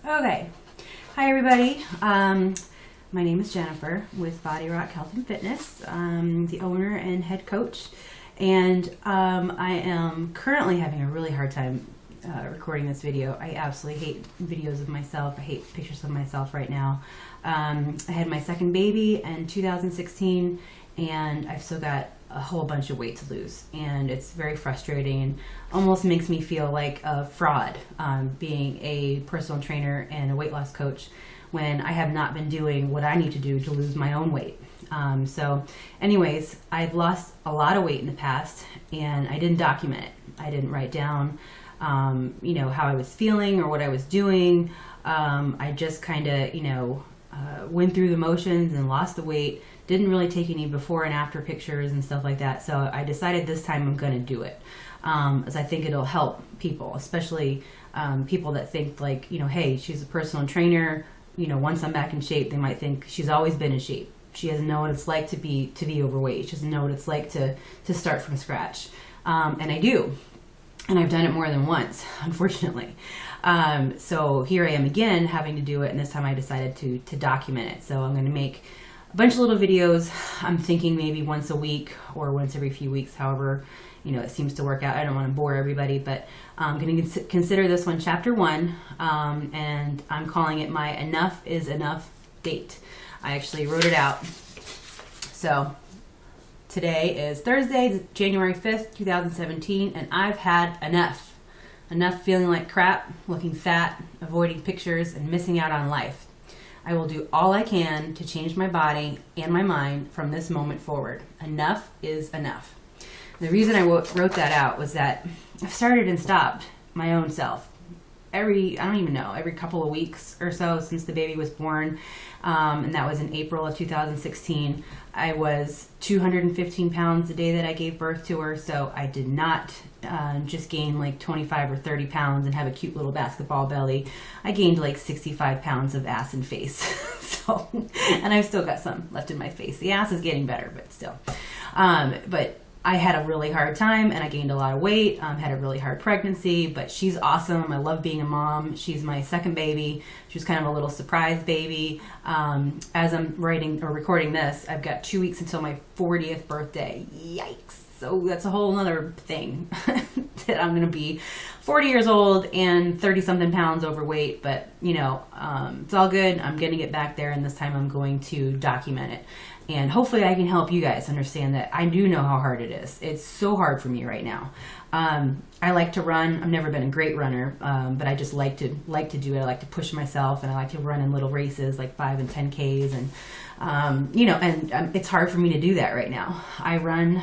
Okay. Hi, everybody. My name is Jennifer with Body Rock Health and Fitness. I'm the owner and head coach, and I am currently having a really hard time recording this video. I absolutely hate videos of myself. I hate pictures of myself right now. I had my second baby in 2016, and I've still got a whole bunch of weight to lose, and it's very frustrating and almost makes me feel like a fraud being a personal trainer and a weight loss coach when I have not been doing what I need to do to lose my own weight. So anyways, I've lost a lot of weight in the past, and I didn't document it. I didn't write down how I was feeling or what I was doing. I just kind of went through the motions and lost the weight. Didn't really take any before and after pictures and stuff like that. So I decided this time I'm going to do it, as I think it'll help people, especially people that think like, hey, she's a personal trainer. Once I'm back in shape, they might think she's always been in shape. She doesn't know what it's like to be overweight. She doesn't know what it's like to start from scratch. And I do. And I've done it more than once, unfortunately. So here I am again having to do it, and this time I decided to document it. So I'm going to make a bunch of little videos. I'm thinking maybe once a week or once every few weeks, however it seems to work out. I don't want to bore everybody, but I'm going to consider this one Chapter 1, and I'm calling it my Enough is Enough date. I actually wrote it out. So today is Thursday, January 5th, 2017, and I've had enough. Enough feeling like crap, looking fat, avoiding pictures, and missing out on life. I will do all I can to change my body and my mind from this moment forward. Enough is enough. The reason I wrote that out was that I've started and stopped my own self every couple of weeks or so since the baby was born, and that was in April of 2016. I was 215 pounds the day that I gave birth to her, so I did not just gain like 25 or 30 pounds and have a cute little basketball belly. I gained like 65 pounds of ass and face. And I've still got some left in my face. The ass is getting better, but still. But I had a really hard time, and I gained a lot of weight, had a really hard pregnancy, but she's awesome. I love being a mom. She's my second baby. She was kind of a little surprise baby. As I'm writing or recording this, I've got 2 weeks until my 40th birthday. Yikes. So that's a whole other thing that I'm going to be 40 years old and 30 something pounds overweight, but it's all good. I'm going to get back there, and this time I'm going to document it. And hopefully I can help you guys understand that I do know how hard it is. It's so hard for me right now. I like to run. I've never been a great runner, but I just like to do it. I like to push myself, and I like to run in little races like 5 and 10Ks, and it's hard for me to do that right now. I run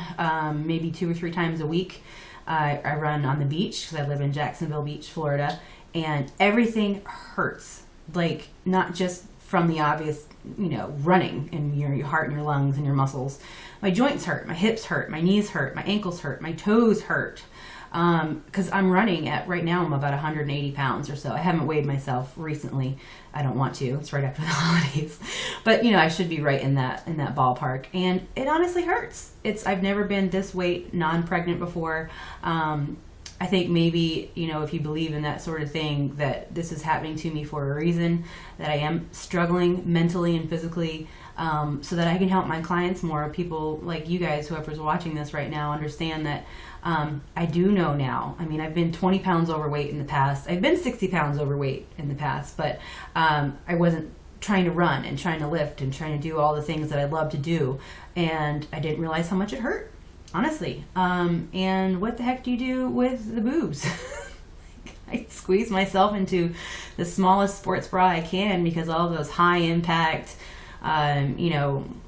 maybe 2 or 3 times a week. I run on the beach because I live in Jacksonville Beach, Florida, and everything hurts. Like, not just from the obvious, running in your heart and your lungs and your muscles. My joints hurt, my hips hurt, my knees hurt, my ankles hurt, my toes hurt. Because I'm running at, right now I'm about 180 pounds or so. I haven't weighed myself recently. I don't want to. It's right after the holidays. But, I should be right in that ballpark. And it honestly hurts. I've never been this weight non-pregnant before. I think maybe, if you believe in that sort of thing, that this is happening to me for a reason, that I am struggling mentally and physically, so that I can help my clients more. People like you guys, whoever's watching this right now, understand that I do know now. I mean, I've been 20 pounds overweight in the past. I've been 60 pounds overweight in the past, but I wasn't trying to run and trying to lift and trying to do all the things that I love to do, and I didn't realize how much it hurt. Honestly. And what the heck do you do with the boobs? I squeeze myself into the smallest sports bra I can because all those high impact,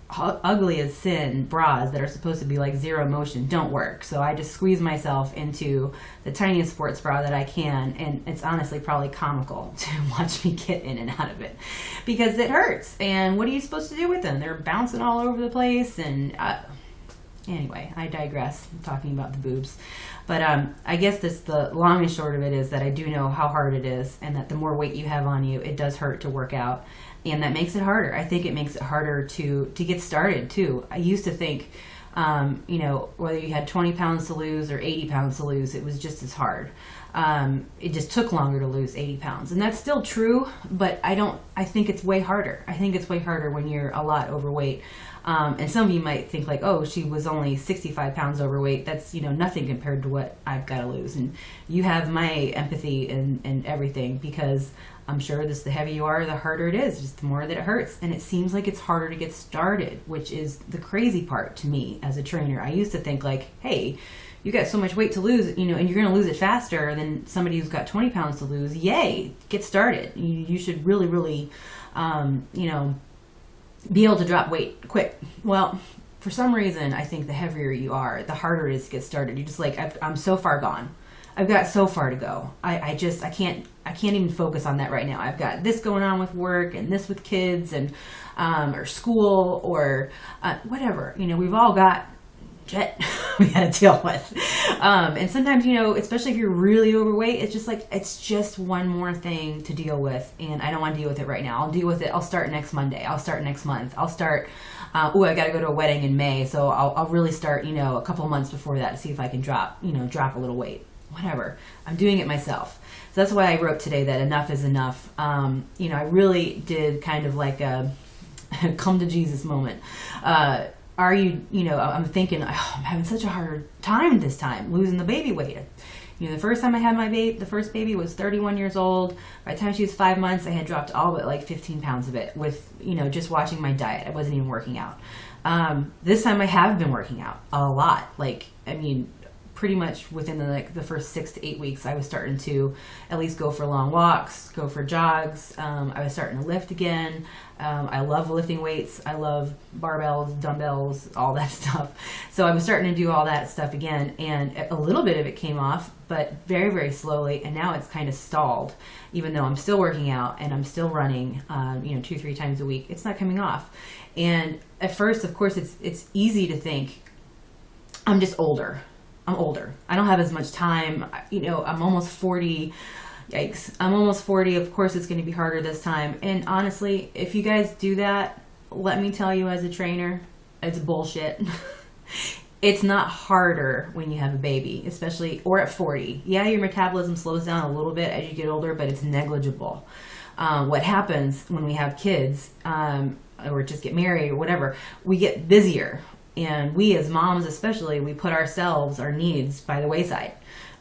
ugly as sin bras that are supposed to be like zero motion don't work. So I just squeeze myself into the tiniest sports bra that I can, and it's honestly probably comical to watch me get in and out of it because it hurts. And what are you supposed to do with them? They're bouncing all over the place, and anyway, I digress. I'm talking about the boobs. But I guess the long and short of it is that I do know how hard it is, and that the more weight you have on you, it does hurt to work out. And that makes it harder. I think it makes it harder to get started, too. I used to think, whether you had 20 pounds to lose or 80 pounds to lose, it was just as hard. it just took longer to lose 80 pounds. And that's still true, but I think it's way harder. I think it's way harder when you're a lot overweight. And some of you might think like, oh, she was only 65 pounds overweight. That's, nothing compared to what I've got to lose. And you have my empathy and everything, because I'm sure the heavier you are, the harder it is, just the more that it hurts. And it seems like it's harder to get started, which is the crazy part to me as a trainer. I used to think like, hey, you got so much weight to lose, and you're going to lose it faster than somebody who's got 20 pounds to lose. Yay, get started. You should really, really, be able to drop weight quick. Well, for some reason, I think the heavier you are, the harder it is to get started. You're just like, I'm so far gone. I've got so far to go. I can't even focus on that right now. I've got this going on with work and this with kids and, or school or whatever. We've all got shit we got to deal with. And sometimes, especially if you're really overweight, it's just like, it's just one more thing to deal with. And I don't want to deal with it right now. I'll deal with it. I'll start next Monday. I'll start next month. I'll start, I got to go to a wedding in May. So I'll really start, a couple of months before that to see if I can drop a little weight, whatever. I'm doing it myself. So that's why I wrote today that enough is enough. I really did kind of like a come to Jesus moment. Are you, I'm thinking, I'm having such a hard time this time, losing the baby weight. The first time I had the first baby was 31 years old. By the time she was 5 months, I had dropped all but like 15 pounds of it with, just watching my diet. I wasn't even working out. This time I have been working out a lot. Pretty much within the first 6 to 8 weeks, I was starting to at least go for long walks, go for jogs. I was starting to lift again. I love lifting weights. I love barbells, dumbbells, all that stuff. So I was starting to do all that stuff again, and a little bit of it came off, but very, very slowly. And now it's kind of stalled, even though I'm still working out and I'm still running, 2-3 times a week. It's not coming off. And at first, of course, it's easy to think I'm just older. I'm older. I don't have as much time. I'm almost 40. Yikes. I'm almost 40. Of course, it's going to be harder this time. And honestly, if you guys do that, let me tell you as a trainer, it's bullshit. It's not harder when you have a baby, especially, or at 40. Yeah, your metabolism slows down a little bit as you get older, but it's negligible. What happens when we have kids, or just get married or whatever, we get busier. And we as moms especially, we put our needs by the wayside.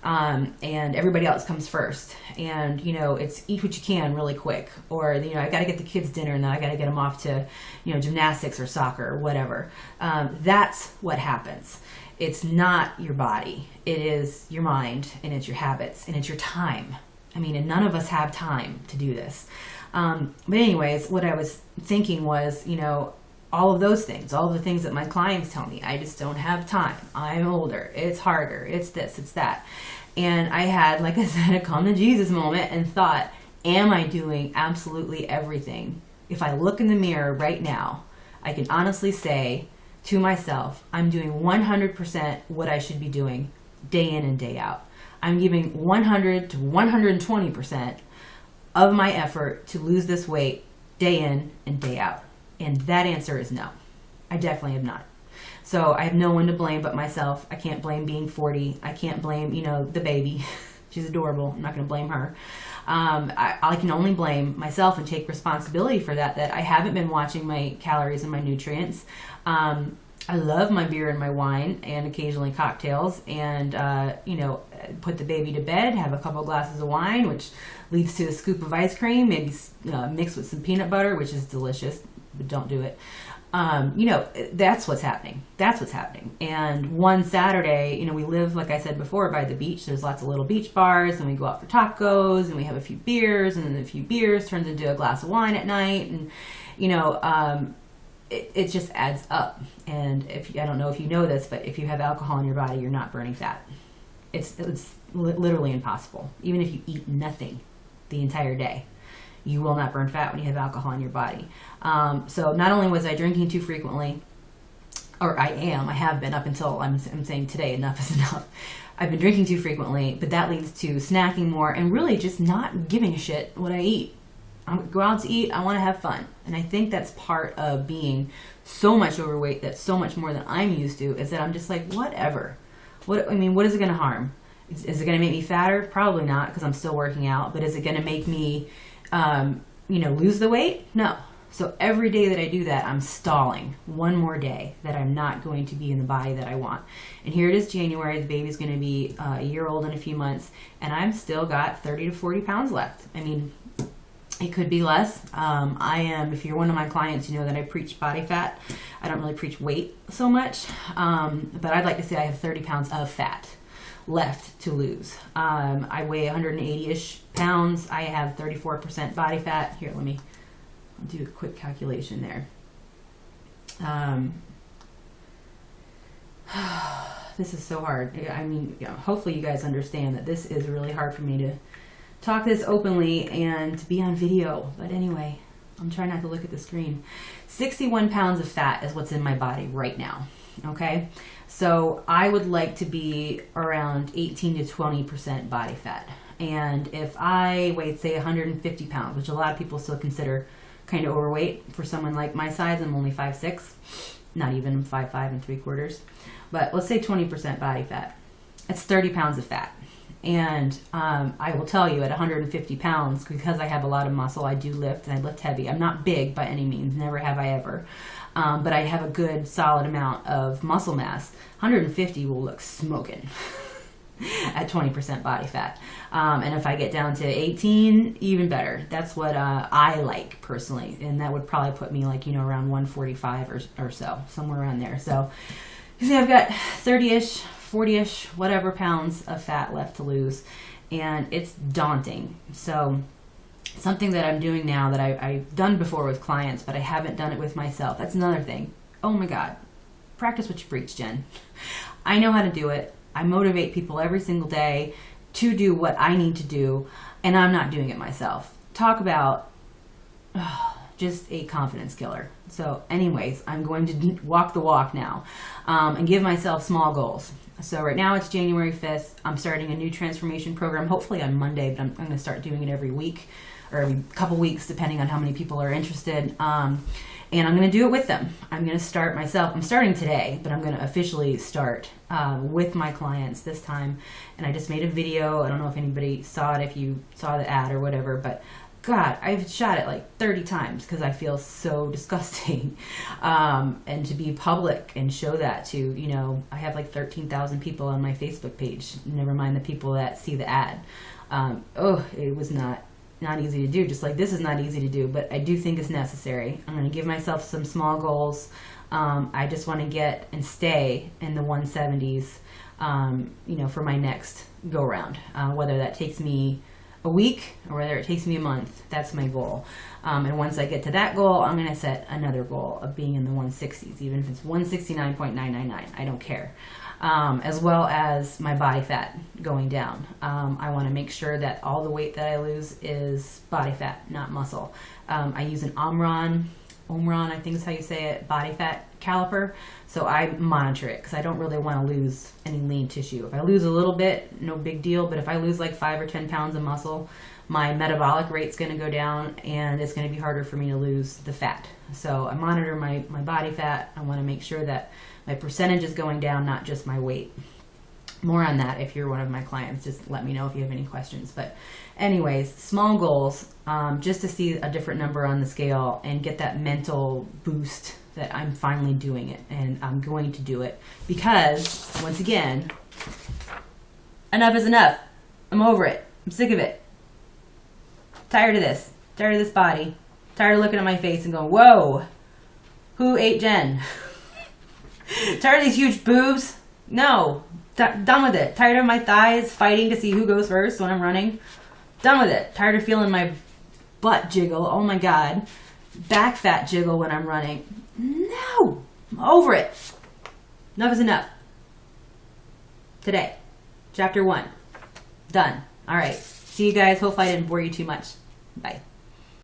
And everybody else comes first. And, it's eat what you can really quick. Or, I got to get the kids dinner and then I got to get them off to, gymnastics or soccer or whatever. That's what happens. It's not your body. It is your mind, and it's your habits, and it's your time. And none of us have time to do this. But anyways, what I was thinking was, all of those things, all of the things that my clients tell me, I just don't have time. I'm older. It's harder. It's this, it's that. And I had, like I said, a come to Jesus moment and thought, am I doing absolutely everything? If I look in the mirror right now, I can honestly say to myself, I'm doing 100% what I should be doing day in and day out. I'm giving 100 to 120% of my effort to lose this weight day in and day out. And that answer is no. I definitely am not. So I have no one to blame but myself. I can't blame being 40. I can't blame, the baby. She's adorable. I'm not going to blame her. I can only blame myself and take responsibility for that I haven't been watching my calories and my nutrients. I love my beer and my wine and occasionally cocktails, and, put the baby to bed, have a couple glasses of wine, which leads to a scoop of ice cream, maybe mixed with some peanut butter, which is delicious. But don't do it. That's what's happening. That's what's happening. And one Saturday, we live, like I said before, by the beach. There's lots of little beach bars, and we go out for tacos, and we have a few beers, and then a few beers turns into a glass of wine at night. And, it just adds up. And I don't know if you know this, but if you have alcohol in your body, you're not burning fat. It's literally impossible. Even if you eat nothing the entire day, you will not burn fat when you have alcohol in your body. So not only was I drinking too frequently, or I have been up until I'm saying today, enough is enough. I've been drinking too frequently, but that leads to snacking more and really just not giving a shit what I eat. I go out to eat, I want to have fun. And I think that's part of being so much overweight, that's so much more than I'm used to, is that I'm just like, whatever. What is it going to harm? Is it going to make me fatter? Probably not, because I'm still working out. But is it going to make me, lose the weight? No. So every day that I do that, I'm stalling one more day that I'm not going to be in the body that I want. And here it is January. The baby's going to be a year old in a few months, and I've still got 30 to 40 pounds left. I mean, it could be less. If you're one of my clients, you know that I preach body fat. I don't really preach weight so much, but I'd like to say I have 30 pounds of fat left to lose. I weigh 180-ish pounds. I have 34% body fat. Here, let me do a quick calculation there. This is so hard. I mean, hopefully you guys understand that this is really hard for me to talk this openly and to be on video. But anyway, I'm trying not to look at the screen. 61 pounds of fat is what's in my body right now. Okay, so I would like to be around 18 to 20% body fat. And if I weighed, say, 150 pounds, which a lot of people still consider kind of overweight for someone like my size, I'm only 5'6", not even 5'5 3/4, but let's say 20% body fat. It's 30 pounds of fat. And I will tell you, at 150 pounds, because I have a lot of muscle, I do lift, and I lift heavy. I'm not big by any means, never have I ever. But I have a good, solid amount of muscle mass. 150 will look smoking at 20% body fat. And if I get down to 18, even better. That's what I like, personally. And that would probably put me, around 145 or so, somewhere around there. So, you see, I've got 30-ish, 40-ish, whatever pounds of fat left to lose, and it's daunting. So something that I'm doing now that I've done before with clients, but I haven't done it with myself. That's another thing. Oh my God. Practice what you preach, Jen. I know how to do it. I motivate people every single day to do what I need to do, and I'm not doing it myself. Talk about just a confidence killer. So anyways, I'm going to walk the walk now and give myself small goals. So right now it's January 5th. I'm starting a new transformation program, hopefully on Monday, but I'm going to start doing it every week or every couple weeks, depending on how many people are interested. And I'm going to do it with them. I'm going to start myself. I'm starting today, but I'm going to officially start with my clients this time. And I just made a video. I don't know if anybody saw it, if you saw the ad or whatever, but God, I've shot it like 30 times because I feel so disgusting. And to be public and show that to, I have like 13,000 people on my Facebook page, never mind the people that see the ad. It was not easy to do, just like this is not easy to do, but I do think it's necessary. I'm going to give myself some small goals. I just want to get and stay in the 170s, for my next go round, whether that takes me a week or whether it takes me a month. That's my goal. And once I get to that goal, I'm going to set another goal of being in the 160s, even if it's 169.999. I don't care. As well as my body fat going down. I want to make sure that all the weight that I lose is body fat, not muscle. I use an Omron, I think is how you say it, body fat caliper. So I monitor it because I don't really want to lose any lean tissue. If I lose a little bit, no big deal. But if I lose like 5 or 10 pounds of muscle, my metabolic rate's going to go down and it's going to be harder for me to lose the fat. So I monitor my body fat. I want to make sure that my percentage is going down, not just my weight. More on that if you're one of my clients. Just let me know if you have any questions. But anyways, small goals, just to see a different number on the scale and get that mental boost that I'm finally doing it and I'm going to do it. Because, once again, enough is enough. I'm over it. I'm sick of it. Tired of this. Tired of this body. Tired of looking at my face and going, whoa, who ate Jen? Tired of these huge boobs? No. Done with it. Tired of my thighs fighting to see who goes first when I'm running? Done with it. Tired of feeling my butt jiggle. Oh my God. Back fat jiggle when I'm running. No. I'm over it. Enough is enough. Today. Chapter 1. Done. All right. See you guys. Hopefully I didn't bore you too much. Bye.